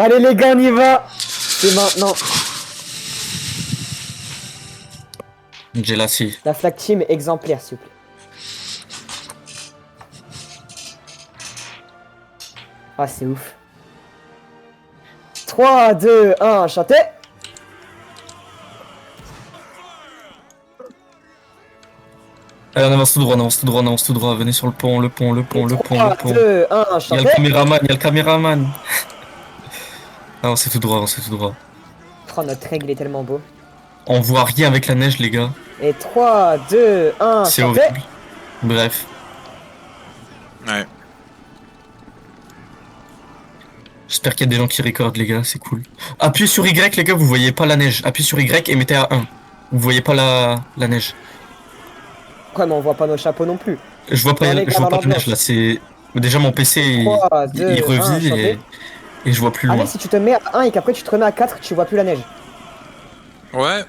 Allez les gars, on y va. C'est maintenant. J'ai la scie. La flag team exemplaire, s'il vous plaît. Ah, c'est ouf. 3, 2, 1, chantez. Allez, on avance tout droit, on avance tout droit, on avance tout droit. Venez sur le pont, le pont, le pont, le pont, le 3, pont. 2, 1, Il y a chantez. le caméraman, il y a le caméraman. Avancez tout droit, avancez tout droit. Oh, notre règle est tellement beau. On voit rien avec la neige, les gars. Et 3, 2, 1, C'est chantez. horrible. Bref. Ouais. J'espère qu'il y a des gens qui recordent, les gars, c'est cool. Appuyez sur Y, les gars, vous voyez pas la neige. Appuyez sur Y et mettez à 1. Vous voyez pas la neige. Ouais, mais on voit pas nos chapeaux non plus. Je vois pas, Dans les je vois pas gars, la neige, là, c'est... Déjà, mon PC, il 3, 2, il 1, revit chantez. et je vois plus Ah, loin. mais si tu te mets à 1 et qu'après tu te remets à 4, tu vois plus la neige. Ouais.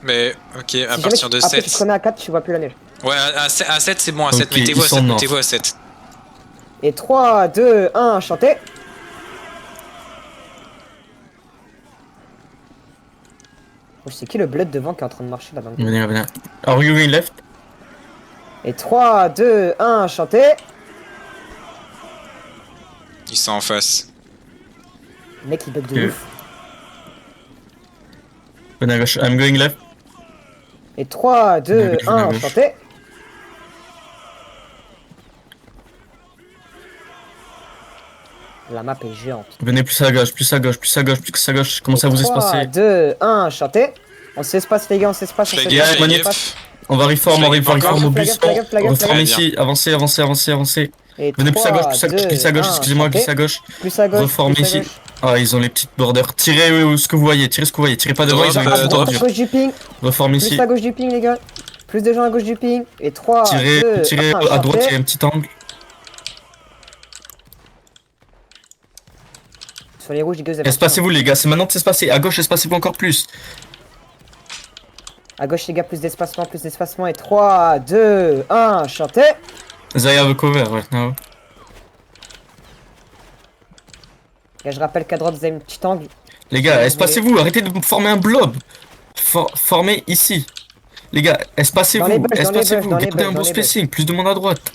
Mais, ok, à Si partir de après tu te 7. remets à 4, tu vois plus la neige. Ouais, à 7 c'est bon, à 7. Ok, Mettez-vous à ils sont 7, morts. mettez-vous à 7. Et 3, 2, 1, chantez. Oh, c'est qui le blood devant qui est en train de marcher là-bas? Venez, venez. Are you going left? Et 3, 2, 1, chantez. Ils sont en face. Le mec il bug de Ok. ouf. Venez à gauche. I'm going left. Et 3, 2, Venez à 1, gauche. chantez. La map est géante. Venez plus à gauche, plus à gauche, plus à gauche, plus à gauche. Commencez à vous 3, espacer. 2, 1, chantez. On s'espace les gars, on s'espace. Flag gars, up, flag up. On va reform, on Flag up, reform au flag bus. up, flag up, flag up, Reform flag up. ici. Avancez, avancez, avancez, avancez. Et Venez plus à 3, gauche, plus à gauche, 2, glissez à gauche, 1, excusez-moi, chantez. glissez à gauche. Plus à gauche. Reformez plus à ici. gauche. Ah, ils ont les petites borders. Tirez ce que vous voyez, tirez ce que vous voyez. Tirez pas devant, Drop, ils ont une euh, petite drop. À bordure. gauche du ping. Reform Plus ici. à gauche du ping les gars. Plus de gens à gauche du ping. Et 3, 2, Tirez 1, à droite, il y a chantez. un petit angle. Sur les rouges, les gars, Espacez-vous, les gars, c'est maintenant de s'espacer. À gauche, espacez-vous encore plus. à gauche les gars, plus d'espacement, plus d'espacement. Et 3, 2, 1, chantez. They have a cover right now. Gars, je rappelle qu'à droite, vous avez une petite angle. Les gars, espacez-vous, arrêtez de former un blob. Formez ici. Les gars, Dans les espacez-vous, bush, dans les espacez-vous, bush, dans les gardez un bush, bon dans les bush. spacing, plus de monde à droite.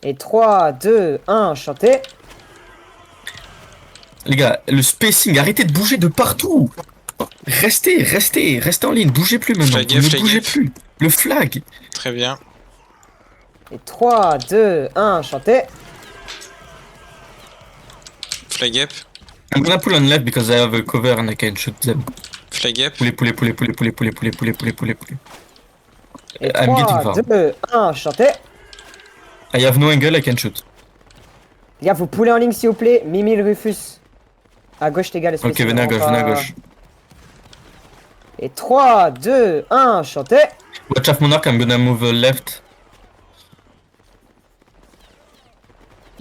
Et 3, 2, 1, chantez. Les gars, le spacing, arrêtez de bouger de partout. Restez en ligne, bougez plus maintenant, Flag vous up, ne flag bougez up. plus. Le flag. Très bien. Et 3, 2, 1, chantez. Flag up. I'm gonna pull on left because I have a cover and I can shoot them. Flag up. Poulet. Et I'm getting 3, far. 2, 1, chantez. I have no angle, I can shoot. Les gars, vous poulez en ligne s'il vous plaît. Mimi le Rufus. À gauche les gars, le Ok, spacing venez à gauche, vraiment venez à pas- gauche. Et 3, 2, 1, chantez. Watch out Monarch, I'm gonna move left.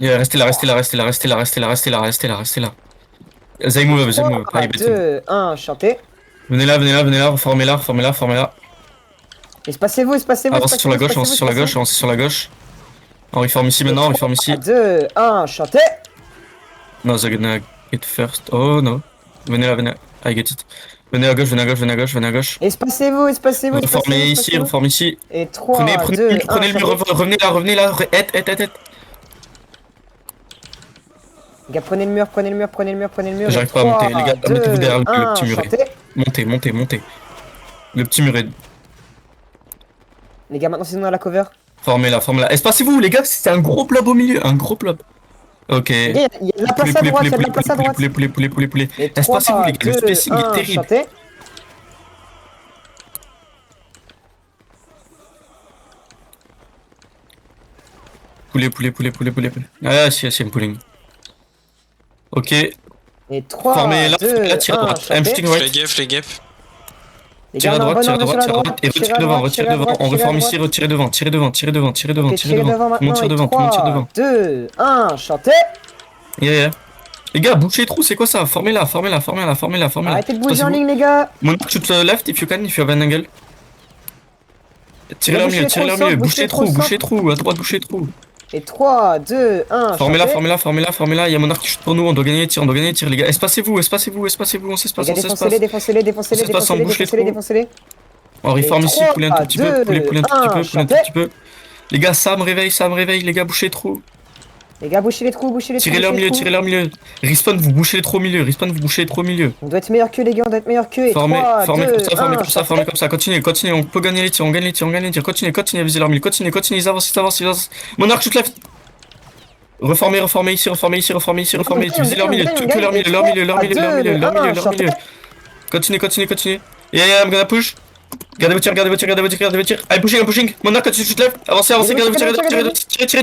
Yeah, restez là. They move. 3, I bet. 2, 1, chantez. Venez là, reformez-la. Espacez-vous. Avancez sur la gauche. On reforme ici maintenant, on reforme ici. 2, 1, chantez. No, they're gonna get first. Oh no. Venez là, I get it. Venez à gauche. Espacez-vous. Reformez ici. Et 3, Prenez 2, le 1, mur, revenez là. Aide. Les gars, prenez le mur. J'arrive pas à monter, les gars, mettez-vous derrière le petit muret. Chantez. Montez. Le petit muret. Les gars, maintenant c'est nous dans la cover. Formez-la. Espacez-vous, les gars, c'est un gros blob au milieu, Ok. Les gars, il y a de la place à droite, Poulet. Et Espacez-vous, 3, les gars, le 2, spacing est 1, terrible. chantez. Poulet. Ah, si, I'm pulling. Ok. Et 3, Formez là, 2, tire à 1, droite. I'm chantez. shooting right. Flag up. Les Tire gars, à on a un droite, bon angle sur la droite. et retirez devant. On reforme ici, retirez devant. Ok, tirez devant Tout le monde maintenant. tire Et devant, 3, 2, 1, chantez. Yeah. Les gars, bouchez les trous, c'est quoi ça? Formez-la. Arrêtez de bouger en ligne, les gars. Monarch shoot left if you have an angle. Tirez-la au milieu, Bouchez trop le centre, bouchez les trous, à droite, bouchez les trous. Et 3, 2, 1. Formez-la, formez-la. Il y a Monarque qui chute pour nous. On doit gagner les tirs, les gars. Espacez-vous. On s'espace. Défoncez-les. Défoncez-les. On reforme ici, Et pouler un tout petit peu, 3, pouler un tout 2, petit peu, pouler un tout petit peu. Les gars, ça me réveille, les gars, bouchez les trous. Les gars, bouchez les trous. Tirez leur milieu. Respawn, vous bouchez les trous au milieu. On doit être meilleur que les gars, on doit être meilleur que. Et Formez 3, comme 2, ça, 1, formez comme ça. Continuez, on peut gagner les tirs, on gagne les tirs. Continuez à viser leur milieu. Continuez, ils avancent. Monarque, shoot left. Reformez ici. Visez leur milieu, que leur milieu. Continuez. Et I'm gonna push. Gardez vos tirs. Allez, pushing. Monarque, continue, shoot left. Avancez, gardez vos tirs. Tirez.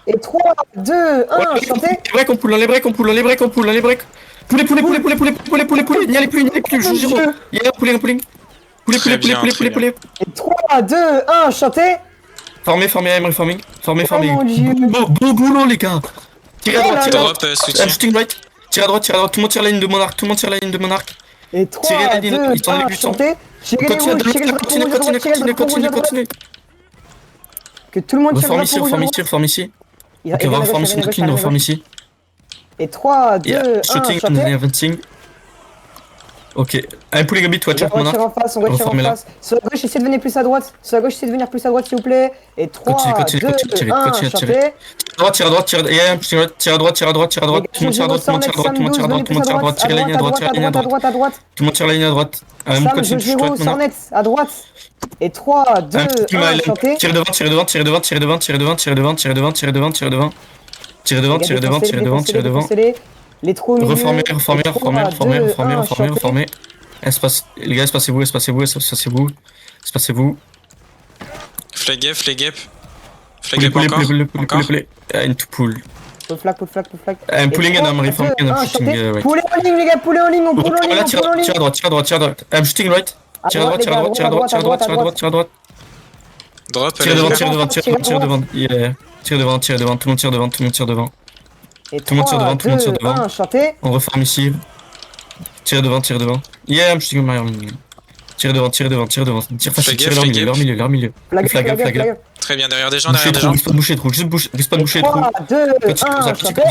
Et 3, 2, 1, chantez. Les breaks, on pull. Poulet. N'y allez plus, je vous jure. Il y a un pulling. Poulet. Et 3, 2, 1, chantez. Formez, I'm reforming. Formez. Oh mon Dieu. Beau boulot, les gars. Tirez à droite. Drop, soutien. I'm shooting right. Tire à droite. Tout le monde tire la ligne de Monarque. Et 3, Tirez la 2, ligne, ils sont en 1, aiguille, chantez. Tirez les rouges, tirez le drapeau rouge à droite, tirez le drapeau rouge à droite. Continuez. Que tout le monde tire le drapeau rouge à droite. Reforme ici. Il Ok, on va reformer ici, notre ligne, reforme ici. Et 3, 2, 1, Shooting, chantez. advancing. Ok, I'm pulling a bit, watch out, On va Monarque. tirer en face, Reformez-la. Sur la gauche, essayez de venir plus à droite. S'il vous plaît. Et 3, Continue, 2, tirez, 1, tirez. chantez. Tire à droite. Yeah, pushing right. Tire à droite. Tout le monde tire à droite. Tirez la ligne à droite. À droite. Tout le monde tire la ligne à droite. Sam, Continue, shoot Jojiro, right, Monarque. Sornet, à droite. Et 3, 2, 1, chantez. Tire devant. Tirez devant. Les trous au milieu. Reformez. Et 3, 2, 1, chantez. Les gars, espacez-vous. Flag gap. Encore. Into pull. Pull flag. I'm pulling and I'm reforming and I'm shooting right. Poulet en ligne, les gars, poulet en ligne, on pull en ligne, Tire à droite. I'm shooting right. Tire à droite. Drop, Tire devant. Yeah. Tire devant. Tout le monde tire devant. Et Tout le monde tire 3, devant, 2, 1, chantez. On reforme ici. Tire devant. Yeah, I'm shooting my arm. Tire devant. Tire facile, tire leur milieu. Flag. Très bien, derrière des gens. Boucher trou. Juste boucher trou. 3, 2, 1, chantez.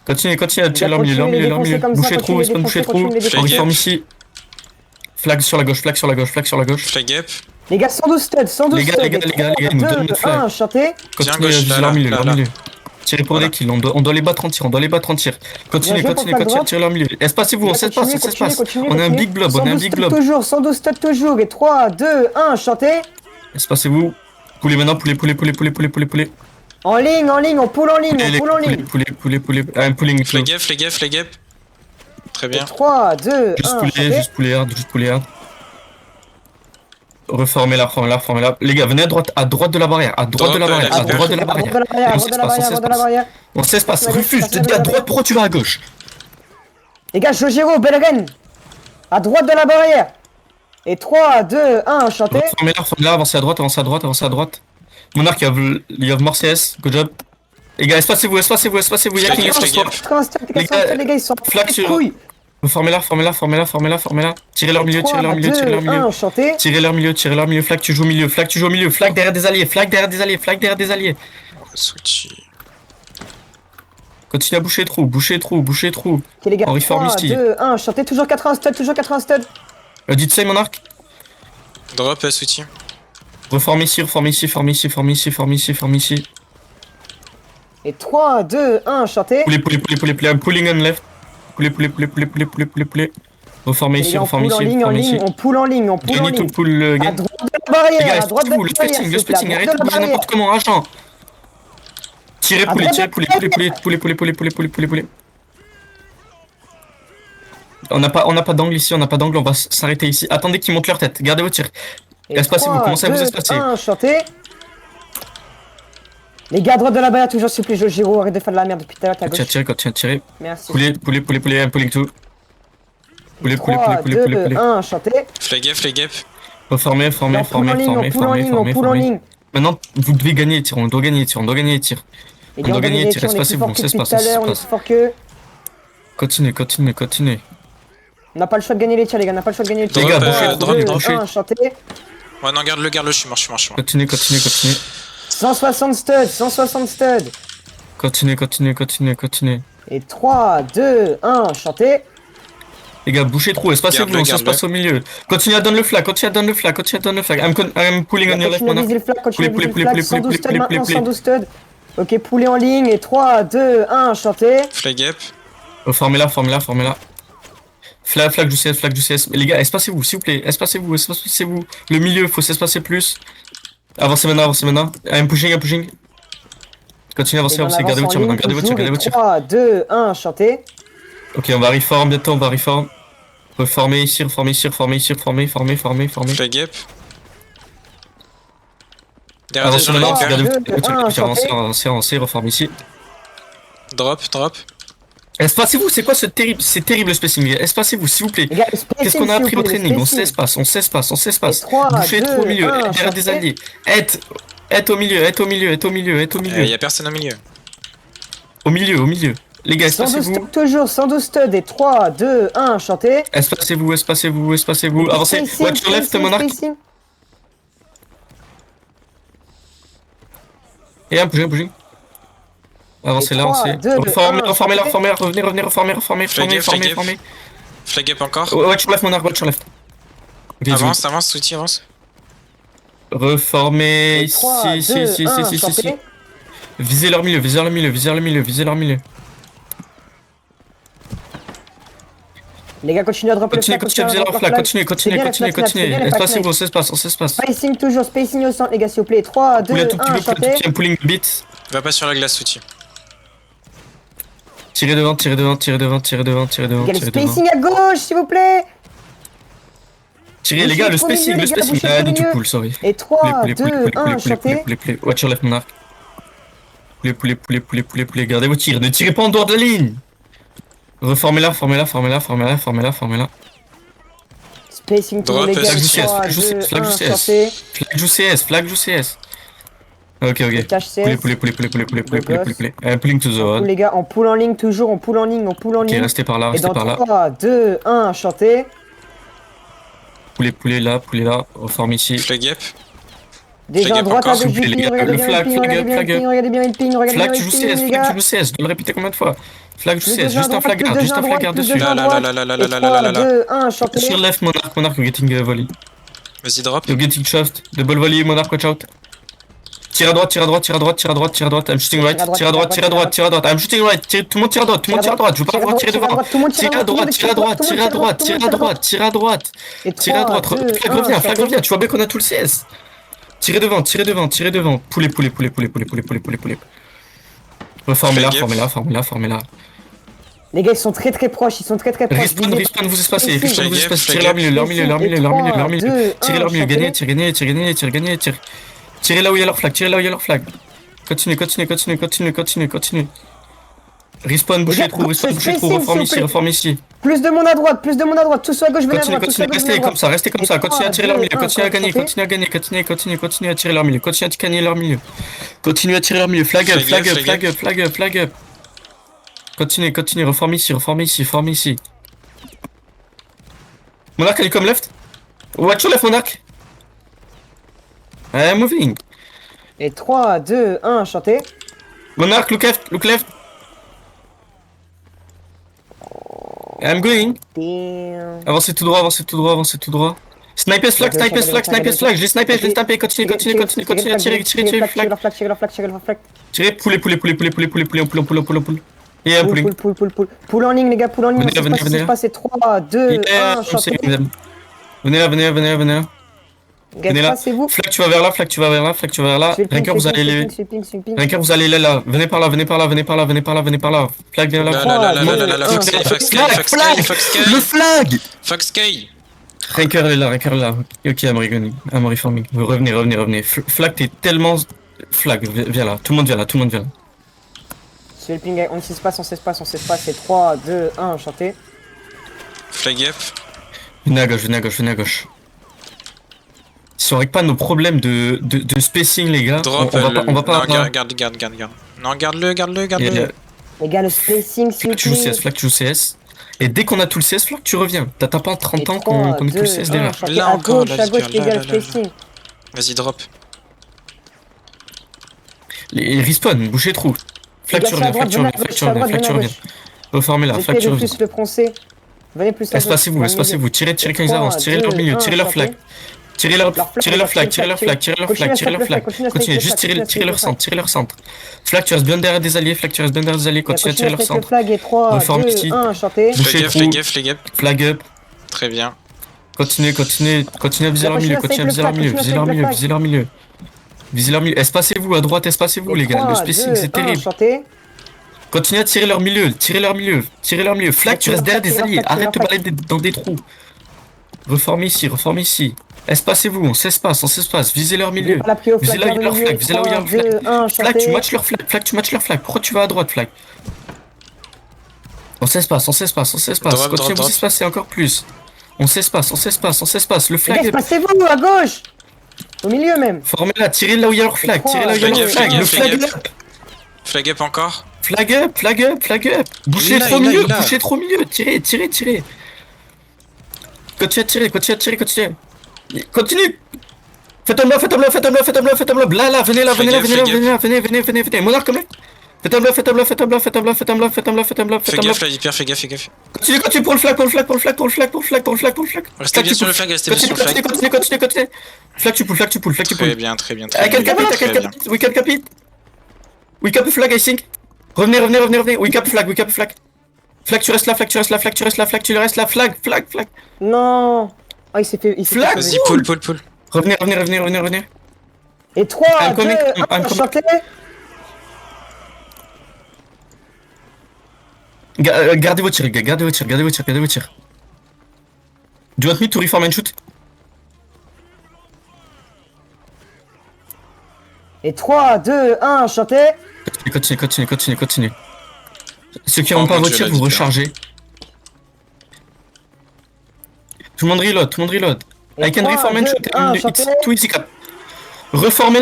Continue à tirer leur milieu. Boucher trou. On reforme ici. Flag sur la gauche. Flag gap. Les gars, 112 studs. Les gars, ils nous donnent notre flag. 1, chantez. Continue à viser leur milieu. Tirez pour des kills, on doit les battre en tir. Continuez, tirez leur milieu. Espacez-vous, on s'espace. On a un big blob. 112 studs toujours. Et 3, 2, 1, chantez. Espacez-vous. Poulez maintenant, poulez. En ligne, on pull en ligne. Poulez. I'm pulling it. Flag gap. Très bien. 3, 2, 1, chantez. Juste pouler hard. Reformez-la. Les gars, venez à droite de la barrière. On s'espace. Refuse, t'es dit à droite, pourquoi tu vas à gauche? Les gars, Jojiro, Belgen. À droite de la barrière. Et 3, 2, 1, chantez. Reformez-la, avancez à droite. Monarque, il y a Marseillais, good job. Les gars, espacez-vous, il y a qui Les gars, ils sont flag sur... couilles. Formez-la. Tirez leur milieu. 3, 2, 1, chantez. Tirez leur milieu. Flag, tu joues au milieu. Flag derrière des alliés. Switchy. Continue à boucher trou. Ok, les gars, On reforme 3, ici. 2, 1, chantez. Toujours 80 studs. Dites ça, Monarque. Drop, switchy. Reforme ici. Et 3, 2, 1, chantez. Poulet. I'm pulling on left. Poulet. Reformez ici. On pull en ligne. You need to pull À again. droite de la barrière. Les gars, À droite de la le barrière. spacing, arrêtez de bouger n'importe comment, argent. Tirez poulet. On n'a pas d'angle ici, on va s'arrêter ici. Attendez qu'ils montent leur tête, gardez vos tirs. Espacez-vous, commencez à vous espacer. 1, chantez. Les gars, à droite de la barrière, toujours s'il vous plaît, Jojiro, arrête de faire de la merde depuis tout à l'heure, à gauche. Continue à tirer. Merci. Poulet, I'm pulling tout. Poulet. 3, 2, 1, chantez. Flag gap. Reformez. On pull en ligne. Maintenant, vous devez gagner les tirs, on doit gagner les tirs. Les On gars, doit gagner les tirs, on est plus espacez-vous, fort que depuis tout à l'heure, on est plus fort que. Continue. On n'a pas le choix de gagner les tirs, les gars, Les gars, bouchez, drop. 1, chantez. Ouais, non, garde-le, je suis mort, je suis mort. Continue, continue, continue. 160 studs, 160 studs. Continue, continue, continue, continue. Et 3, 2, 1, chantez. Les gars, bouchez trop, espacez-vous, Garde-le, on se passe au milieu. Continue à donner le flag, continue à donner le flag, continue à donner le flag. I'm pulling on your left, Continue à Monarch. viser le flag, continue à Poulet, viser le poulet, flag. poulet, 112 studs poulet, maintenant, poulet. 112 studs. Ok, poulet en ligne. Et 3, 2, 1, chantez. Flag gap. Formez-la, formez-la, formez-la. Flag du CS, flag du CS. Mais les gars, espacez-vous, s'il vous plaît. Espacez-vous, espacez-vous. Le milieu, faut s'espacer plus. Avancez maintenant, avancez maintenant. I'm pushing, I'm pushing. Continuez à avancer, avancez. Gardez votre tir maintenant, gardez votre tir, gardez votre tir. 3, 2, 1, chantez. Ok, on va reform bientôt, on va reform. Reformer ici, reformer ici, reformer ici, reformer, former. Flag gap. Derrière des Avancez gens, maintenant, là, regardez gars. votre tir, avancez, reforme ici. Drop. Espacez-vous, c'est quoi ce terrible, c'est terrible le spacing, les gars. Espacez-vous, s'il vous plaît. Les gars, le spacing, Qu'est-ce qu'on a s'il vous appris au plaît, le training? On spacing. s'espace, on s'espace, on s'espace. Et 3, Bouchez 2, trop au milieu, 1, derrière des chantez. alliés. Être au milieu, être au milieu, être au milieu, être au milieu. Y'a personne au milieu. Au milieu, au milieu. Les gars, 112 espacez-vous. studs toujours, 112 studs. Et 3, 2, 1, chantez. Espacez-vous, espacez-vous, espacez-vous. Avancez. Spacing, Watch your left, spacing, Monarch. spacing. Et un bougez. Avancez Et là, 3, avancez. 2, Reformez, 1, reformez là, chantez. reformez là, revenez, reformez, Flag gap, flag gap. reformez. Flag gap encore. Watch your left, Monarch, watch your left. Ok, Avance, Sweetie, avance. reformez Et 3, ici, 2, ici, 1, ici. chantez. Visez leur milieu, visez leur milieu, visez leur milieu, visez leur milieu. Les gars, continuez à dropper le Continuez, flag. continuez à viser leur flag, continuez, continuez. Espacez-vous, on s'espace. Spacing toujours, spacing au centre, les gars, s'il vous plaît. 3, 2, Poulet tout petit 1, peu, chantez. I'm pulling the beat. Va pas sur la glace, Sweetie. Tirez devant. Les gars, le Tirez devant. spacing à gauche, s'il vous plaît. Tirez, les gars, le Bouchez spacing, trop le milieu, les gars, spacing. bouchez Ah, trop du tout milieu. cool, sorry. Et 3, 2, 1, chantez. Watch your left, Monarch. Poulet, gardez vos tirs, ne tirez pas en dehors de la ligne. Reformez-la. Spacing toujours, Drop, les gars. flag du 3, CS, 2, flag du 1, CS. chantez. Flag du CS. Ok. Cache CS. Poulet. Pulling to the Cool, road. les gars, on pull en ligne toujours, on pull en ligne. Ok, restez par là, Et dans restez par là. 3, 2, 1, chantez. Poulet là, reforme ici. Flag gap. Déjà Flag à up droite, encore, à gauche s'il vous du plaît, les ping, gars. regardez Le bien flag, le ping, regardez bien le flag ping, regardez bien le ping, regardez Flag bien du le CS, ping, les gars. je dois le répéter combien de fois? Flag du Plus CS, de gens juste à un flag droite, guard, juste un flag guard plus de dessus. gens à droite. Et 3, 2, 1, chantez. Sur left, Monarch, you're getting volley. Vas-y, drop. You're getting shoved. Double volley, Monarch, watch out. Tire à droite. I'm shooting right. Tire à droite. I'm shooting right. Tout le monde tire à droite. Je veux pas voir tirer devant. Tire à droite. Tire à droite. Et Tire à 3, droite. 2, Flag 1, revient. chantez. Tu vois bien qu'on a tout le CS. Tirez devant. Poulet. Reformez-la. Les gars, ils sont très proches, Respawn, vous espacez. Spacing. Tirez leur milieu. Tirez leur milieu. Gagnez. Tirez là où il y a leur flag. Continue. Respawn, bouchez trop. Reforme ici. Plus de monde à droite, tous à gauche, venez à Continue, droite, tous à gauche, venez à droite. restez comme ça. Continuez à tirer leur milieu. Continuez à gagner. Continuez à tirer leur milieu. Continuez à tirer leur milieu. Flag up. Continue. Reforme ici. Monarch, can you come left? Watch your left, Monarch. I'm moving. Et 3, 2, 1, chantez. Monarch, look left. I'm going. Damn. Avancez tout droit. Sniper flag. Je l'ai snipé. Continue à tirer flag. Tirez leur flag. Tirez, poulet. Et un pulling. Pull en ligne, les gars, pull en ligne. Venez là. C'est 3, 2, 1, chantez. Venez là. Gars, Venez là. passez-vous. Flag, tu vas vers là. Ranker, vous allez là. Venez par là. Flag, viens là. Là. Le flag. Fox K. Ranker est là. Ok, I'm reforming. Revenez. Flag, t'es tellement... Flag, viens là. Tout le monde vient là. Je fais le ping, on s'espace. C'est 3, 2, 1, chantez. Flag gap. Venez à gauche. Si on règle pas nos problèmes de spacing, les gars, Drop. on va pas... Non, garde. Non, garde-le. Les gars, le spacing, s'il vous plaît. Flag, tu joues CS. Et dès qu'on a tout le CS, Flag, tu reviens. T'as pas 30 ans qu'on ait tout le CS derrière. Là À encore, gauche, là, les gars, le là. spacing. Vas-y, drop. Les respawn, bouchez trou. Flag Les tu gars, reviens, sur la flag droite, tu venez à reviens, gauche, flag tu sur la reviens, droite, flag tu reviens. Reformez là, flag tu Essayez de reviens. plus le français. Venez plus à gauche, Espacez-vous, dans le espacez-vous, tirez quand ils avancent, tirez leur milieu, tirez leur flag. Tirez leur flag, tirez leur flag, tirez leur flag, tirez leur flag. Continuez, juste tirez leur centre, tirez leur centre. Flag, tu restes bien derrière des alliés, flag, tu restes bien derrière des alliés, continuez à tirer leur centre. Flag et 3, Reforme 2, ici. 1, chanté. Bouchez Flag trou, gap. flag up. Très bien. Continuez à viser leur milieu, continuez à viser leur milieu, visez leur milieu, visez leur milieu. Visez leur milieu, espacez-vous à droite, espacez-vous les gars, le spacing c'est terrible. Continuez à tirer leur milieu, tirez leur milieu, tirez leur milieu. Flag, tu restes derrière des alliés, arrête de balader dans des trous. Reformez ici. Espacez-vous, on s'espace, visez leur milieu. Visez là où il y a leur flag, visez là où il y a leur flag. Flag, tu matches leur flag, pourquoi tu vas à droite, flag? On s'espace, Drop, continuez à drop. vous espacer encore plus. On s'espace, le flag. Espacez-vous à gauche. Au milieu même. Formez là, tirez là où il y a leur flag, tirez là où il y a leur flag. Le flag up. Flag up encore. Flag up. Bouchez trop au milieu, tirez. Continuez à tirer. Continue. Faites un bloc. Là, venez là. Monarque comme là. Faites un bloc. Fais gaffe. Continue pour le flag. Restez bien sur le flag, Continue. Flag tu pull. Très bien. I can capit. We cap flag, I think. Revenez. We cap flag. Flag, tu restes là. Flag. Non. Oh, il s'est fait. Flag. Vas-y, pull. Revenez. Et 3, 2, 1, chanté. Gardez vos tirs, gars. Do you want me to reform and shoot? Et 3, 2, 1, chanté. Continue. Ceux qui n'ont pas mon vos Dieu, tirs, la vous différence. rechargez. Tout le monde reload. Et I can 3, reform and 2, shoot. 1, It's chanté. too easy cap. Reformez,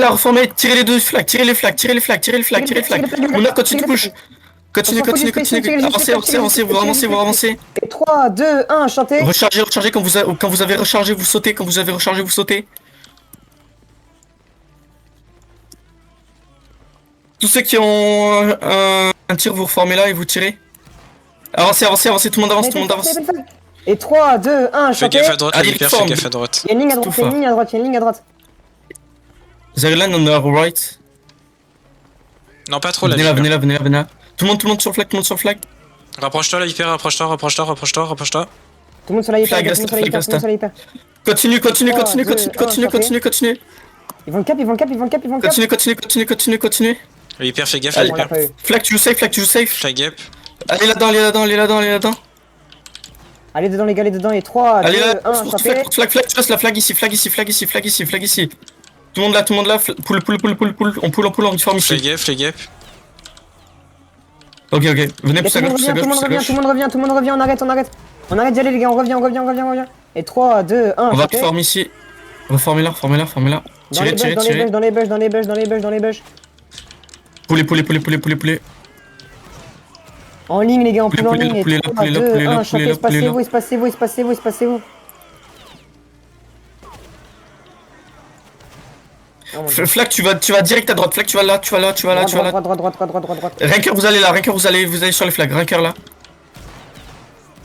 tirez les deux flags, tirez les flags. On a continue push. Continue. Avancez, vous avancez. Et 3, 2, 1, chanté. Rechargez quand vous avez rechargé, vous sautez. Tous ceux qui ont un tir, vous reformez là et vous tirez. Avancez, tout le monde avance. Et 3, 2, 1, Fais chanté. gaffe à droite, Allez, hyper, reforme. fais gaffe à droite. Il y a une ligne à droite. They land on our right. Non, pas trop là. Venez là. Tout le monde sur le flag. Rapproche-toi là, hyper, rapproche-toi. Tout le monde sur la hyper. Flag, reste. Continue. Ils vont le cap. Continue. Hyper, fais gaffe, Allez, On l'a hyper. pas eu. Flag, tu safe. Flag up. Allez là-dedans. Allez dedans les gars, et 3, 2, Allez là, 1, chanté. flag, tu restes la flag ici. Tout le monde là, pull, on pull en uniforme ici. Flag up. Ok, venez plus à Tout gauche, le monde revient, on arrête. On arrête d'y aller les gars, on revient. Et 3, 2, 1, On va chanté. reformer ici. Reformez là. Tirez. Dans les bush. Poulez. En ligne les gars, Poulez, en ligne. poulez, Et 3, poulez, 2, poulez, 1, poulez, chanté, poulez, espacez-vous. Oh mon Dieu. Flag, tu vas direct à droite. Flag, tu vas là. Droite. Ranker, vous allez là. Vous allez sur les flags. Ranker là.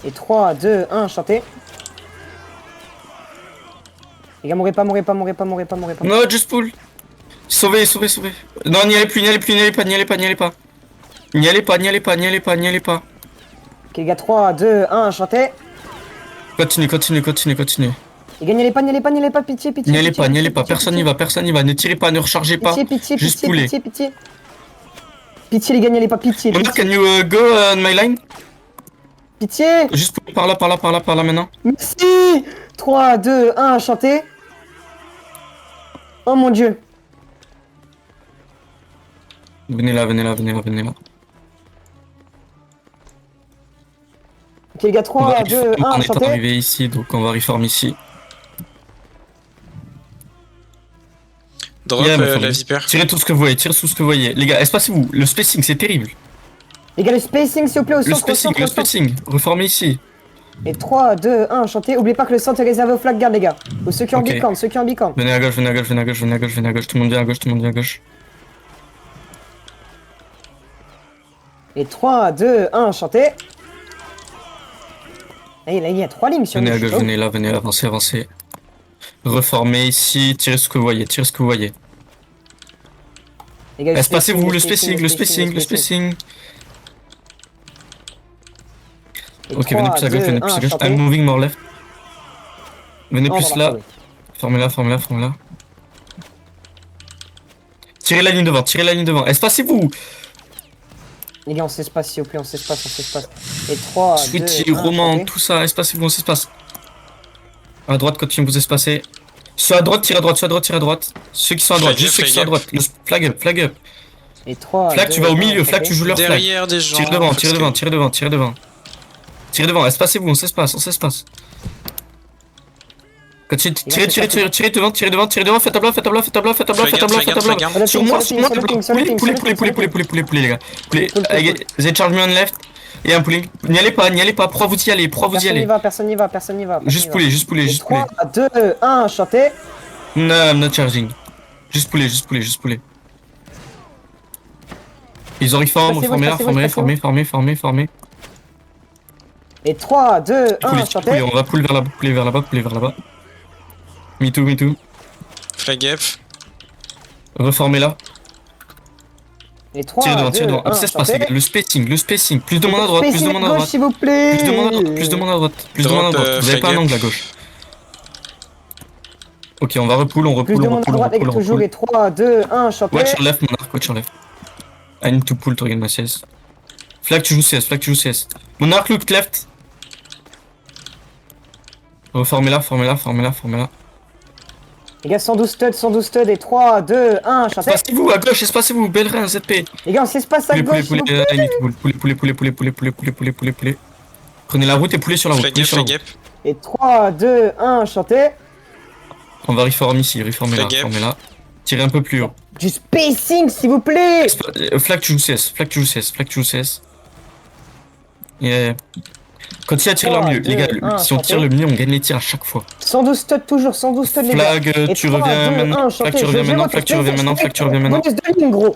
Et 3, 2, 1, chanté. Les gars, mourrez pas. Non, just pull. Sauvez. Non, n'y allez pas. N'y allez pas. Ok les gars, 3, 2, 1, chanté. Continue. Les gars, n'y allez pas, pitié. N'y allez pas. Personne n'y va. Ne tirez pas, ne rechargez pas. Juste poulet. Pitié les gars, n'y allez pas, pitié. Monarch, can you go on my line? Pitié. Juste poulet par là maintenant. Merci. 3, 2, 1, chanté. Oh mon dieu. Venez là. Ok les gars, 3, 2, 1, On est chanté. arrivé ici, donc on va reform ici. Drop Yeah, la Viper. Tirez tout ce que vous voyez. Les gars, espacez-vous. Le spacing, c'est terrible. Les gars, le spacing s'il vous plaît, au Le centre. spacing. Reformez ici. Et 3, 2, 1, chantez. Oubliez pas que le centre est réservé aux flag garde, les gars. Ou ceux qui ont Ok. bicorne, ceux qui ont bicorne. Venez à gauche, venez à gauche, venez à gauche, venez à gauche, venez à gauche. Tout le monde vient à gauche, tout le monde vient à gauche. Et 3, 2, 1, chantez. Et là, il y a 3 lignes sur Venez le à gauche, venez là, avancez, avancez. Reformez ici, tirez ce que vous voyez, tirez ce que vous voyez. Les gars, Espacez-vous, le spacing, le spacing, le spacing. Et Ok, 3, venez plus à gauche, 2, venez plus 1, à gauche. chantez. I'm moving more left. Venez Non, plus on va là. retrouver. Formez-la, formez-la, formez-la. Tirez la ligne devant, tirez la ligne devant. Espacez-vous. Les gars, on s'espace, s'il vous plaît, on s'espace, on s'espace. Et 3, 2, Sweetie, 1, Roman, chantez. tout ça, espacez-vous, on s'espace. À droite, continuez de vous espacer. Ceux à droite, tirez à droite, ceux à droite, tirez à droite. Ceux qui sont à droite, Flag juste up, ceux qui sont à flag droite. Le flag up, flag up. Et 3, Flag, 2, tu vas au 1, milieu, flag, chantez. tu joues leur flag. Derrière des gens. Tire devant, tire devant, fatigués. tire devant, tire devant. Tire devant, espacez-vous, on s'espace, on s'espace. Continuez, tirez, tirez, tirez, tirez devant, tirez devant, tirez devant, faites à blanc, faites à blanc, faites à blanc, faites à blanc, faites à blanc, faites à blanc. Flag Sur moi, sur moi, poulet, poulet, poulet, poulet, poulet, poulet, poulet, poulet, les gars. Poulet, they charge me on left. Et un pulling. N'y allez pas, pourquoi vous y allez, pourquoi vous y Personne n'y allez. va, personne n'y va, personne n'y va. Juste poulet, juste poulet, Et juste poulet. 3, 2, 1, chantez. No, I'm not charging. Juste poulet, juste poulet, juste poulet. Ils ont reform, Passez-vous, reformé là, passez-vous, formé, passez-vous. formé, formé, formé, formé. Et 3, 2, 1, Poulet, chantez. poulet, on va pull vers là-bas, poulet vers là-bas, poulet vers là-bas. Me too, me too. Flag up. Reformez là. Et 3, Tirez devant, 2, tirez devant. 1, Ça se passe, les chantez. gars. Le spacing. Plus de monde à droite, plus de monde à Gauche, droite. s'il vous plaît. Plus de monde à droite, plus de monde à droite. Plus de monde à Drop, droite. Vous avez pas un flag up. angle à gauche. Ok, on va repull, on Plus repull, de on monde à repull, on droite, les repull, gars, on toujours. repull. Et 3, 2, 1, chantez. Watch your left, Monarch, watch your left. I need to pull to regain my CS. Flag, tu joues CS, flag, tu joues CS. Monarch, look left. Reformez-la, formez-la, formez-la, formez-la. Les gars, 112 studs. Et 3, 2, 1, chantez. Espacez-vous à gauche, espacez-vous, belle rein, ZP. Les gars, on s'espace à Poulet, poulet, gauche, s'il poulet, vous plaît. I need to pull. Poulet. Prenez la route et poulet sur la route. Flag Poulet up, sur la flag route. up. Et 3, 2, 1, chantez. On va reform ici, reformez-la, Flag up. reformez-la. Tirez un peu plus haut. Du spacing, s'il vous plaît. Flag, tu joues CS, flag, tu joues CS, flag, tu joues CS. Yeah. Continuez à tirer leur 3, milieu, les gars. 2, 1, Si on tire chantez. le milieu, on gagne les tirs à chaque fois. 112 studs, toujours. 112 studs, les gars. Flag, Et tu 3, reviens 2, maintenant. 1, Flag, chantez. tu reviens Je maintenant. vote Flag, tu pour reviens maintenant. spacing. Flag, tu reviens maintenant. Bonus de ligne, gros.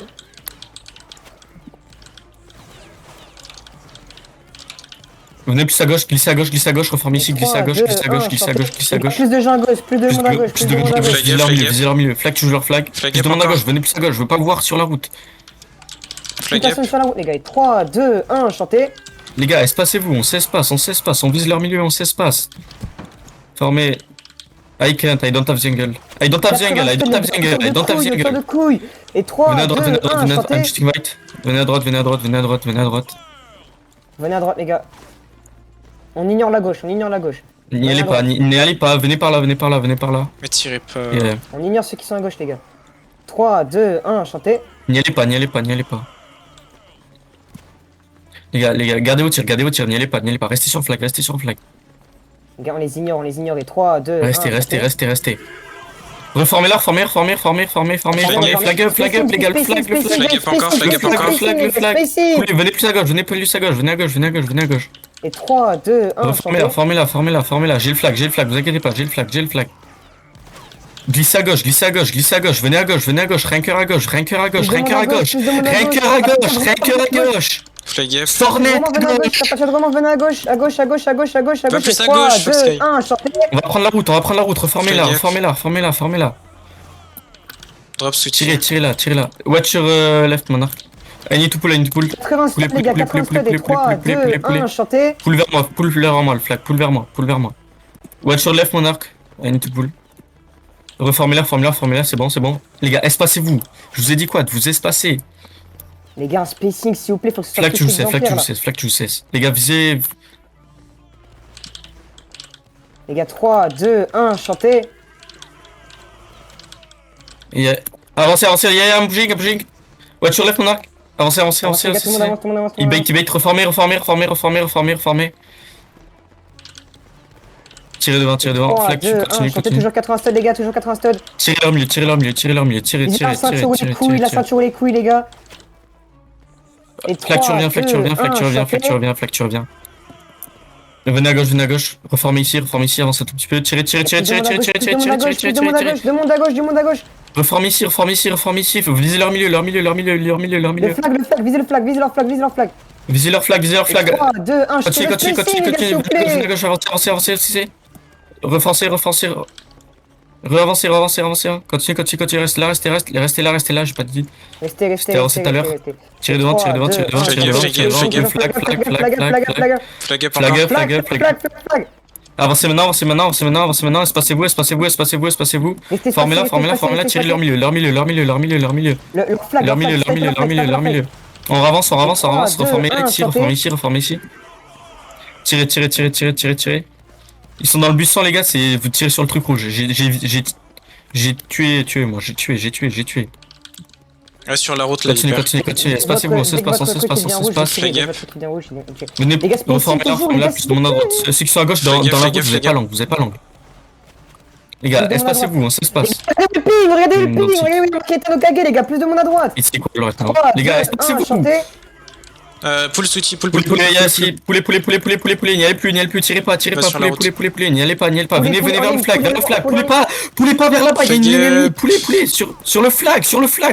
Venez plus à gauche, glissez à gauche, glissez à gauche, reformez ici, glissez à 3, gauche, 2, glissez à gauche, 1, glissez à gauche, glissez à gauche. Plus de gens à gauche, plus de monde à gauche, Plus de monde à gauche, Flag visez up, leur flag milieu, up. visez leur milieu. Flag, tu joues leur flag. Flag Plus up de monde à encore. gauche, venez plus à gauche, je veux pas vous voir sur la route. Plus Flag up. personne sur la route, les gars. Et 3, 2, 1, chantez. Les gars, espacez-vous, on s'espace, on vise leur milieu, on s'espace. Formez. I can't, I don't have jungle. I don't have jungle, I don't have jungle, I don't have Autant de jungle. couilles. Et 3, Venez à 2, droite, venez à droite, 1, venez à droite, I'm chantez. just invite. Venez à droite, venez à droite, venez à droite, venez à droite. Venez à droite, les gars. On ignore la gauche, on ignore la gauche. N'y allez pas, n'y allez pas, venez par là, venez par là, venez par là. Mais tirez pas. Yeah. On ignore ceux qui sont à gauche, les gars. 3, 2, 1, chantez. N'y allez pas, n'y allez pas, n'y allez pas. Les gars, gardez vos tirs, n'y allez pas, restez sur le flag, restez sur le flag. Les gars, on les ignore. Et 3, 2, 1, Restez. Reformez-la, reformez, flag up, les gars, le flag. Flag up encore, flag up encore. Poulet, venez plus à gauche, venez plus à gauche, venez à gauche. Et 3, 2, 1, Reformez-la, formez-la, j'ai le flag, vous inquiétez pas, j'ai le flag. Glissez à gauche, venez à gauche, rien cœur à gauche. Flag up. Sornette à gauche. T'as pas de vraiment, venez à gauche. Pas plus à 3, gauche, 2, Foxsky. 1, chantez. On va prendre la route, reformez-la. Drop soutien. Tirez là. Watch your left, Monarch. I need to pull. 80 studs, les gars, 80 studs. Et 3, 2, 1, chantez. Pull vers moi, le flag, pull vers moi. Watch your left, Monarch. I need to pull. Reformez-la, c'est bon. Les gars, espacez-vous. Je vous ai dit quoi, de vous espacer. Les gars, un spacing, s'il vous plaît, faut que ce soit Flag, tu plus joues exemplaire, là. flag, tu joues. Les gars, visez. Les gars, 3, 2, 1, chantez. Yeah. Avancez, I'm pushing. Watch your left, Monarch. Avancez. Les gars, tout le monde avance. Il bait, reformez. Tirez devant. 3, Flag, 2, 1, continue. chantez toujours 80 studs, les gars, toujours 80 studs. Tirez leur milieu. Tirez. La ceinture ou les couilles, les gars. Et 3, Flag, tu reviens. 2, 1, chantez. Flag, tu reviens. Venez à gauche. Reformez ici, avancez un tout petit peu. Tirez. Du monde à gauche, du monde à gauche. Reformez ici. Vous visez leur milieu. Le flag, visez le flag, visez leur flag. Visez leur flag. 3, 2, 1, Continue. Venez à gauche, avancez. Refoncez. Reavancez. Continue. Restez là, j'ai pas de vie. Restez. avancé tout à l'heure. Tirez devant. Flag Flag. Avancez maintenant. Espacez-vous. Formez-la. Tirez leur milieu. Leur milieu. On avance. Reformez ici. Tirez. Ils sont dans le buisson, les gars, vous tirez sur le truc rouge. J'ai tué. Reste sur la route, là, Continue. Espacez-vous, on s'espace. Venez, reformez là, plus de monde à droite. Ceux qui sont à gauche, dans la route, vous avez pas l'angle. Les gars, espacez-vous, on s'espace. Regardez le ping, qui est à nos caguets, les gars, plus de monde à droite. Ici, quoi, le reste, les gars, espacez-vous. Pull switchy, pull. Poulet, n'y allez plus, tirez pas, poulet, n'y allez pas, venez vers le flag, poulet pas vers là-bas, il y a une ennemie, poulet, sur le flag,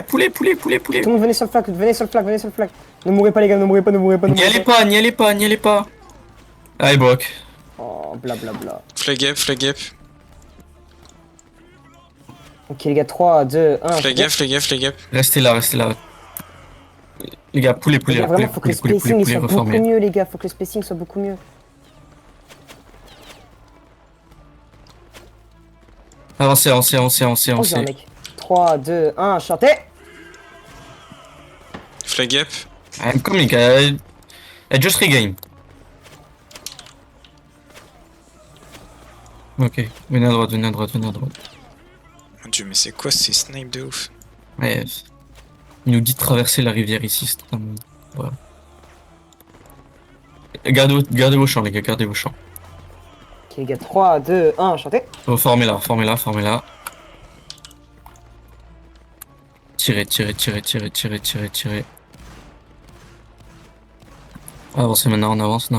poulet. Tout le monde venez sur le flag. Ne mourrez pas les gars, ne mourrez pas. N'y allez pas. Allez, bloc. Oh, blablabla. Flag gap. Ok les gars, 3, 2, 1. Flag gap. Restez là. Les gars, poulet, Vraiment, faut que le spacing soit beaucoup mieux, les gars. Faut que le spacing soit beaucoup mieux. Avancez. Oh, mec. 3, 2, 1, chantez. Flag gap. I'm coming, I just regain. Ok, venez à droite. Mon dieu, mais c'est quoi ces snipes de ouf? Ouais, il nous dit de traverser la rivière ici, c'est totalement... Voilà. Gardez vos champs, les gars, Ok les gars, 3, 2, 1, chantez. Reformez-la. Tirez. Avancez maintenant, on avance.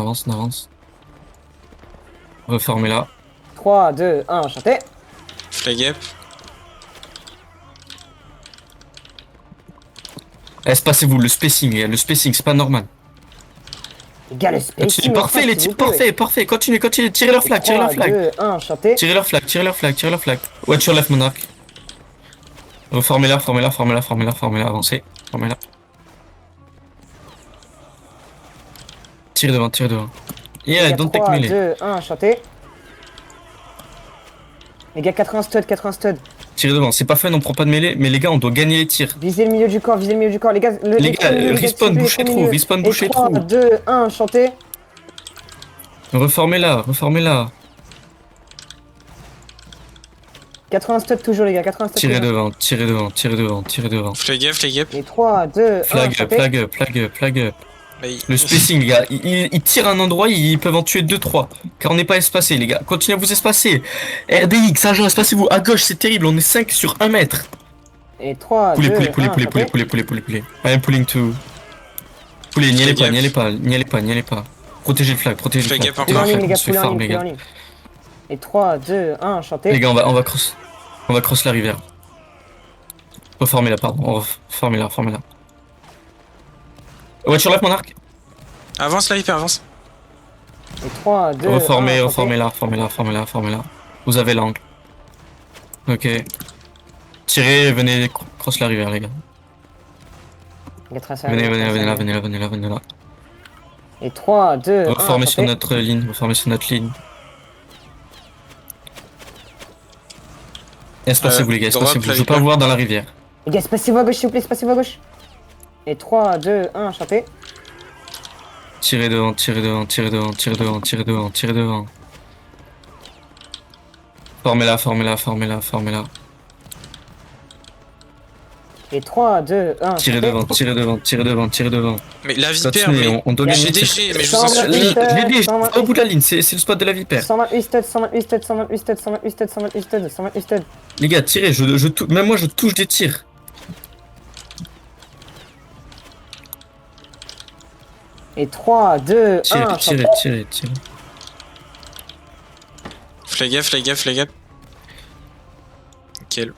Reformez-la. 3, 2, 1, chantez. Flag gap. Espacez-vous, le spacing, c'est pas normal. Les gars, le spacing. Parfait, les tirs, parfait. Continue, tirez leur flag. 3, 2, 1, chantez. Tirez leur flag. Watch your left, monarch. Reformez-la, avancez. Formez-la. Tirez devant. Yeah, don't take 3, melee. 2, 1, chantez. Les gars, 80 stud. Tirez devant, c'est pas fun, on prend pas de mêlée, mais les gars, on doit gagner les tirs. Visez le milieu du corps. Les gars, respawn, bouchez trop. 3, 2, 1, chantez. Reformez-la. 80 stud toujours, les gars, 80 stud. Tirez devant. Flag gap. Et 3, 2, 1, chantez. Flag up. Le spacing, les gars, ils tirent à un endroit, ils peuvent en tuer 2-3. Car on n'est pas espacé, les gars. Continuez à vous espacer. RDX, agent, espacez-vous. À gauche, c'est terrible, on est 5 sur 1 mètre. Et 3, 2, 1, Poulet. I am pulling to. Poulet, n'y allez pas. Protégez le flag. Flag gap Poulet en ligne, les gars, Poulet poulet en ligne. Et 3, 2, 1, chantez. Les gars, on va cross la rivière. Reformez-la, pardon. Reformez-la. Watch your left, mon arc. Avance là, hyper avance. Et 3, 2, 1, Reformez-la. Vous avez l'angle. Ok. Tirez, venez cross la rivière, les gars. Venez là. Et 3, 2, 1, Reformez sur notre ligne. Espacez-vous, les gars, je veux pas vous voir dans la rivière. Les gars, passez-vous à gauche, s'il vous plaît, passez-vous à gauche. Et 3, 2, 1, chantez. Tirez devant. Formez-la. Et 3, 2, 1, Tirez devant. Mais la vipère, Continuez, on doit gagner. j'ai DG, mais je vous en supplie. Les DG, au bout de la ligne, c'est le spot de la vipère. 128 studs. Les gars, tirez, même moi je touche des tirs. Et 3, 2, 1, Tirez. Flag gap, flag gap, flag gap. Nickel.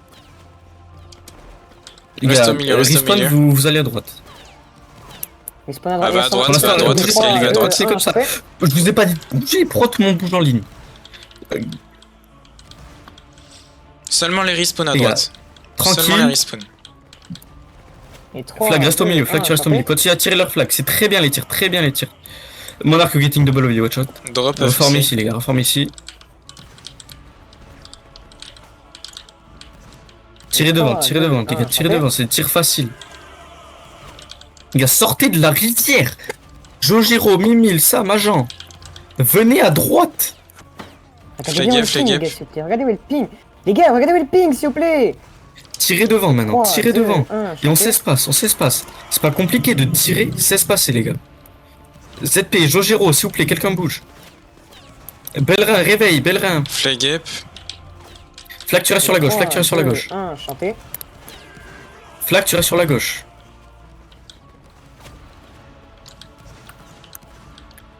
Les Reste gars, au milieu, reste au respawn, milieu. vous allez à droite. Respawn à Ah bah, à droite, Pour l'instant, à droite, vous les allez gars, à droite, c'est un, comme ça. chanté. Je vous ai pas dit, j'ai pro tout le monde bouge en ligne. Seulement les respawns à Les gars, droite. Seulement les Tranquille. respawns. Et 3, Flag reste au 2, milieu, flag 1, tu restes au milieu. Continuez à tirer leur flag, c'est très bien les tirs, très bien les tirs. Monarch getting double OV, watch out. Drop Reformez FC. ici les gars, reformez ici. Tirez devant, tirez devant, les gars, tirez devant, c'est des tirs faciles. Les gars, sortez de la rivière. Jojiro, Mimil, Sam, Agent. Venez à droite. Regardez où est le ping, les gars, s'il vous plaît. Regardez où est le ping. Les gars, regardez où est le ping, s'il vous plaît. Tirez devant maintenant, 3, tirez 2, devant. 1, Et on chanté. s'espace, on s'espace. C'est pas compliqué de tirer, s'espacer les gars. ZP, Jojiro, s'il vous plaît, quelqu'un bouge. Bellerin, réveille, Bellerin. Flag gap. Flag, tu restes sur la gauche, flag, tu restes sur la gauche. 1, chanté. Flag, tu restes sur la gauche.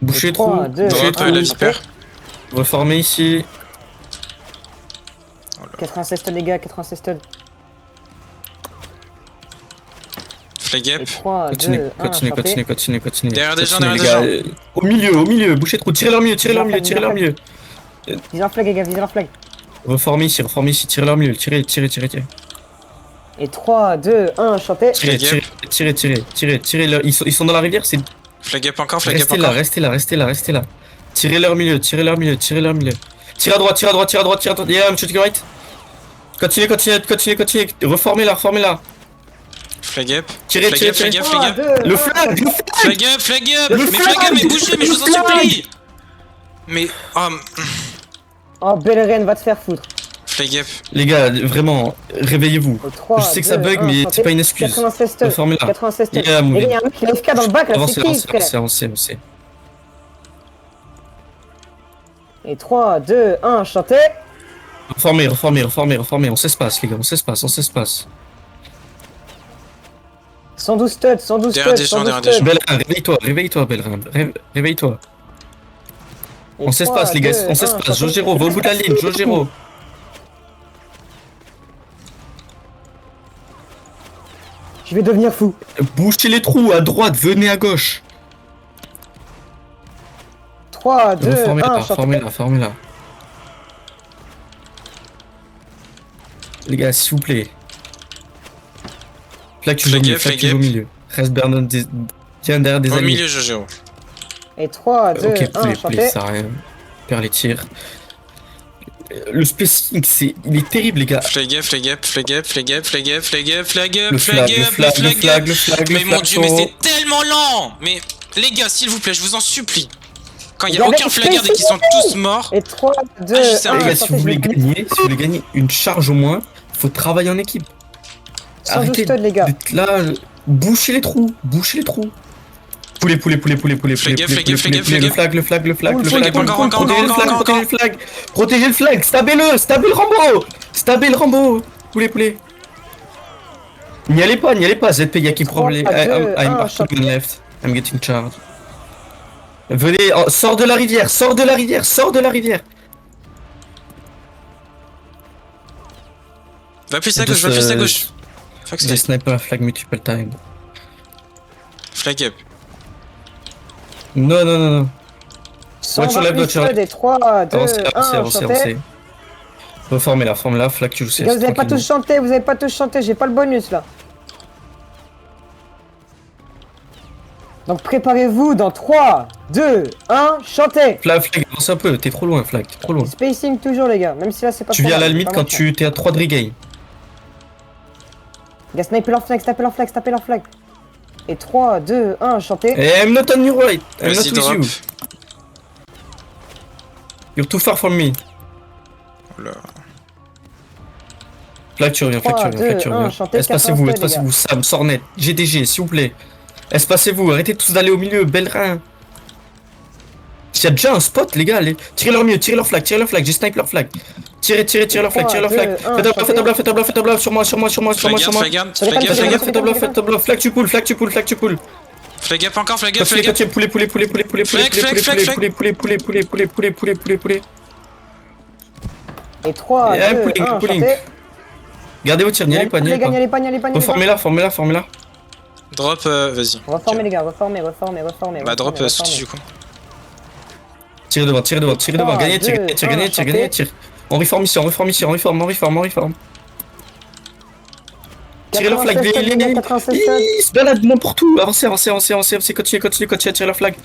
Bouchez Et trop, 3, 2, bouchez Drop trop. la vipère. Reformez ici. 96 studs, les gars, 96 studs. Flag gap. Et 3, 2, Continuez, 1, continuez, chanté. continuez, continuez, continuez. Derrière des gens, Continuez, derrière les gars. Au milieu, bouchez trop. Tirez leur milieu, tirez leur milieu, tirez leur milieu. Visez leur flag, les gars, visez leur flag. Reformez ici, tirez leur milieu. Tirez. Et 3, 2, 1, chanté. Tirez. Ils sont dans la rivière, c'est. Flag gap encore, flag gap Restez là, encore. restez là. Tirez leur milieu. Tire à droite. Yeah, I'm shooting right. Continuez. Reformez là. Flag gap. Tirez. Flag gap, flag gap. 2, Le flag. Flag gap, flag gap. Le Mais flag gap, mais bougez, mais je vous en Le flag. supplie. Mais, Oh, Bellerin, va te faire foutre. flag gap. Les gars, vraiment, réveillez-vous. Et 3, Je sais que ça 2, bug, 1, mais chanté. c'est pas une excuse. 96 studs. Reformez-la. 96 studs. Yeah, Les moving. gars, il y a un mec qui a FK dans le bac, là, c'est qui, frère? Avancez. Et 3, 2, 1, chanté. Reformez, on s'espace les gars, on s'espace. 112 studs, 112 Derrière studs, des gens, 112 derrière des studs. Bellerin, réveille-toi Bellerin, réveille-toi. Et On s'espace 3, les gars, 2, on 1, s'espace. chanté. Jojiro, va au bout de la ligne, Jojiro. Je vais devenir fou. Bouchez les trous, à droite, venez à gauche. 3, 2, 1, chanté. Reformez-la. Les gars, s'il vous plaît. Flag, tu joues au milieu. Reste Bernard, tiens derrière des Au amis. milieu, Jojiro. Et 3, 2, Ok, 1, poulet, chanté. ça sert à rien. Perd les tirs. Le spacing, il est terrible, les gars. Flag gap, flag gap, flag gap, flag gap, flag gap, flag gap, flag gap, Le flag flag, gap, le flag. Mais mon dieu, mais c'est tellement lent. Mais les gars, s'il vous plaît, je vous en supplie. Quand il y a Regardez, aucun flag guard et qu'ils sont tous morts. Et 3, 2, je sais, 1, Les gars, si vous voulez gagner une charge au moins, faut travailler en équipe. 112 Arrêtez studs, les gars. d'être là, bouchez les trous. Poulet. Flag gap, flag gap, flag gap, flag Le gap. flag, le flag. Flag gap, encore. Protégez le flag, stabez le Rambo. Poulet. N'y allez pas, ZP, y'a qui problème. 3, 2, I'm 1, parking on left. I'm getting charged. Venez, sors de la rivière. Va plus à gauche, Fuck Des ça. snipers flag multiple time. Flag gap. Non. Voiture left, 128 voiture studs et 3, 2, 1, Avancez. chanté. Reformez-la, flag tu joues Les gars, vous avez pas tous chanté, j'ai pas le bonus là. Donc préparez-vous dans 3, 2, 1, chantez. Flag, avance un peu, t'es trop loin, flag, Spacing toujours les gars, même si là c'est pas Tu trop viens à la mal, limite pas quand mal. tu t'es à 3 de regain. Les gars, tapez leur flag. Et 3, 2, 1, chantez. Eh, I'm not on your right, I'm not Vas-y, with drop. you. You're too far from me. Oh là. Flag, tu reviens. 1, chantez, Espacez-vous, 80, Sam, Sornet, GDG, s'il vous plaît. Espacez-vous, arrêtez tous d'aller au milieu, Bellerin. Il y a déjà un spot, les gars, tirez leur mieux, tirez leur flag, j'ai snipe leur flag. Tirez leur flag. 3, 2, 1, Faites un bluff sur moi. Flag gap, Faites un bluff, flag tu pull. Flag gap encore, flag gap. Continuez, poulet. Flag. Poulet. Et 3, Et un 2, pulling, 1, pulling. chantez. Gardez vos tirs, n'y allez pas, n'y allez pas. N'y allez pas, n'y allez pas, n'y allez pas. Reformez-la, reformez-la, reformez-la. Drop, vas-y. Reformez les gars, reformez. Bah, drop Suki du coup. Tirez devant, tirez devant, tirez devant. 3, Gagnez, tirez, 2, tirez, gagnez, 1, tirez, gagnez, tirez. On reforme ici, on reforme ici, on reforme, on reforme, on reforme. Tirez leur flag, 96 stades, les gars, 96 stades. ils se baladent n'importe où. Avancez, avancez, avancez, avancez, avancez, continuez, continuez, continuez, tirez leur flag.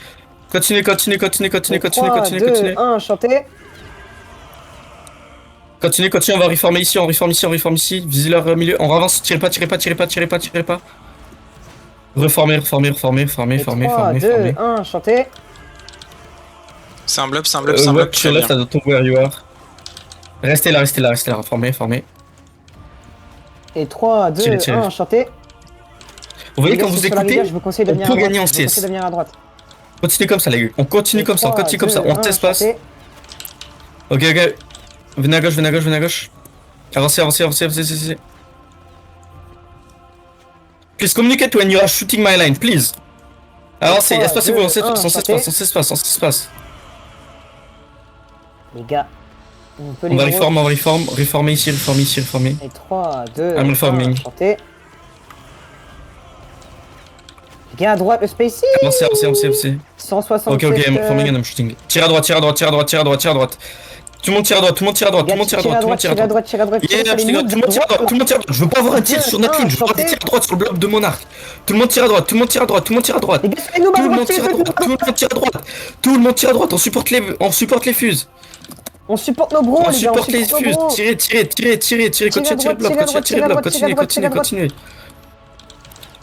Continuez, continuez, continuez, continuez, continuez, 3, continuez, 2, continuez. 1, chantez. Continuez, continuez, on va reformer ici, on reforme ici, on reforme ici. Visez leur milieu, on avance, tirez pas, tirez pas, tirez pas, tirez pas, tirez pas. Reformez, reformez, reformez, reformez, Et reformez, 3, reformez, 2, reformez. 1, chantez. C'est un blob, c'est un blob, c'est un blob. Watch Très your bien. left, I don't know where you are. Restez là, restez là, restez là, reformez, reformez. Et 3, 2, Tirez, tirez. 1, chantez. Vous voyez Les gars, quand c'est vous sur la écoutez, rivière, je vous conseille de on venir peut à droite. gagner en Je vous conseille CS. de venir à droite. Continuez comme ça les gars, on continue Et comme ça, on 3, continue comme 2, ça, on 1, teste pas. chantez. Ok, ok. Venez à gauche, venez à gauche, venez à gauche. Avancez, avancez, avancez, avancez, avancez. Please communicate when you are shooting my line, please. Avancez, 3, espacez-vous, 2, on s'espace, 1, on s'espace, on s'espace, on s'espace. Les gars, on peut On les va gros. reformer, on va reformer ici, reformer ici, reformer. Et 3, 2, I'm 1, reforming. chantez. Les gars, à droite, le spacing. Avancez, avancez, avancez, avancez. 167. Ok, ok, I'm reforming and I'm shooting. Tire à droite, tire à droite, tire à droite, tire à droite, tire à droite. Tout le monde tire à droite, tout le monde tire à droite, tout le monde tire à droite, tout le monde tire à droite. tire à droite. Yeah, je te garde, tout le monde tire à droite, tout le monde tire à droite. Je veux pas avoir un tir sur notre ligne, je veux avoir des tirs à droite sur le bloc de Monarque. Tout le monde tire à droite, tout le monde tire à droite, tout le monde tire à droite. Les gars, faites-nous Tout le bas monde tire à droite, tout le monde tire à droite. Tout le monde tire à droite, on supporte les fuses. On supporte nos bros, On les gars, on supporte les supporte nos fuses. bros. Tirez, tirez, tirez, tirez, tirez, continuez à tirer le bloc, continuez à tirer le bloc, continuez, continuez, continuez.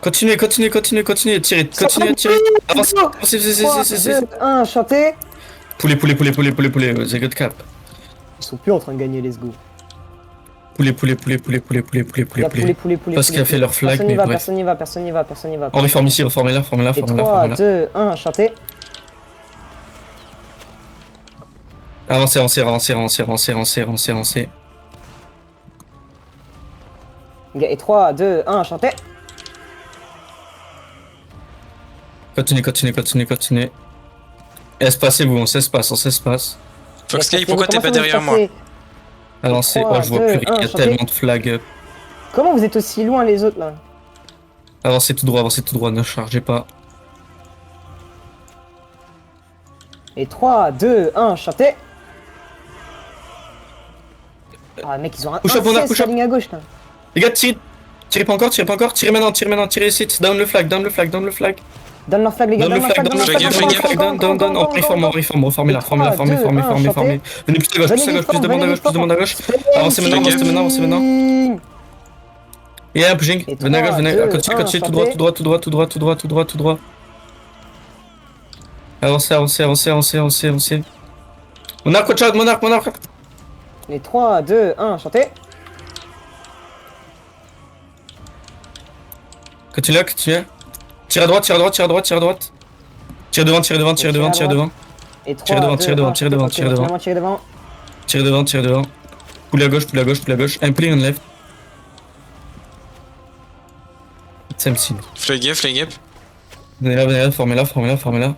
Continuez, continuez, continuez, continuez, tirez, continuez à tirer. Avancez, avancez, 3, avancez, 2, 1, chantez. Poulet, poulet, poulet, poulet, poulet, poulet, the good cap. Ils sont plus en train de gagner, let's go. Poulet, poulet, poulet, poulet, poulet, poulet, poulet, poulet, poulet. Poulet. Parce qu'il a fait leur flag, Personne mais n'y va, bref. personne n'y va, personne n'y va, personne n'y va. On réforme ici, reformez-la, reformez-la, Et reformez-la, 3, reformez-la. 2, 1, chantez. Avancez, avancez, avancez, avancez, avancez, avancez, avancez, avancez. Les gars, et 3, 2, 1, chantez. Continuez, continuez, continuez, continuez. Espacez-vous, on s'espace, on s'espace. Foxkey, pourquoi t'es Comment pas ça, derrière vous moi? passez? Avancez, 3, oh je vois 2, plus rien, il y 1, a chantez. tellement de flags. Comment vous êtes aussi loin les autres là? Avancez tout droit, ne chargez pas. Et 3, 2, 1, chantez. Ah mec, ils ont un Push up, on a 16 push sur up. la ligne à gauche là. Les gars, tirez. Tirez pas encore, tirez pas encore, tirez maintenant, tirez ici, down le flag, down le flag, down le flag. Donne leur flag les gars, Down le donne leur flag, flag, down le donne leur flag, flag, down le flag, flag, down, on réforme, reformez-la, reformez-la, reformez-la, reformez-la, reformez. Venez plus à gauche, plus à gauche, plus de monde à gauche, plus de monde à gauche. Avancez maintenant, avancez maintenant, avancez maintenant. Yeah, pushing. Et Venez à gauche, 3, venez, 2, continuez, 1, continuez, tout droit, tout droit, tout droit, tout droit, tout droit, tout droit, tout droit. Avancez, avancez, avancez, avancez, avancez, avancez. Monarque, watch out, monarque, monarque. Et 3, 2, 1, chantez. Continue là, continue. Tire à droite, tire à droite, tire à droite, tire à droite. Tire devant, tire devant, tire devant, tire devant. Et 3, Tirez devant, 2, tirez devant, 1, tirez devant, tirez devant. Tirez devant. Tire devant, tire devant. Poulet à gauche, poulet à gauche, poulet à gauche. I'm pulling on left. Same scene. Flag gap. Venez là, formez-la, formez-la, formez-la.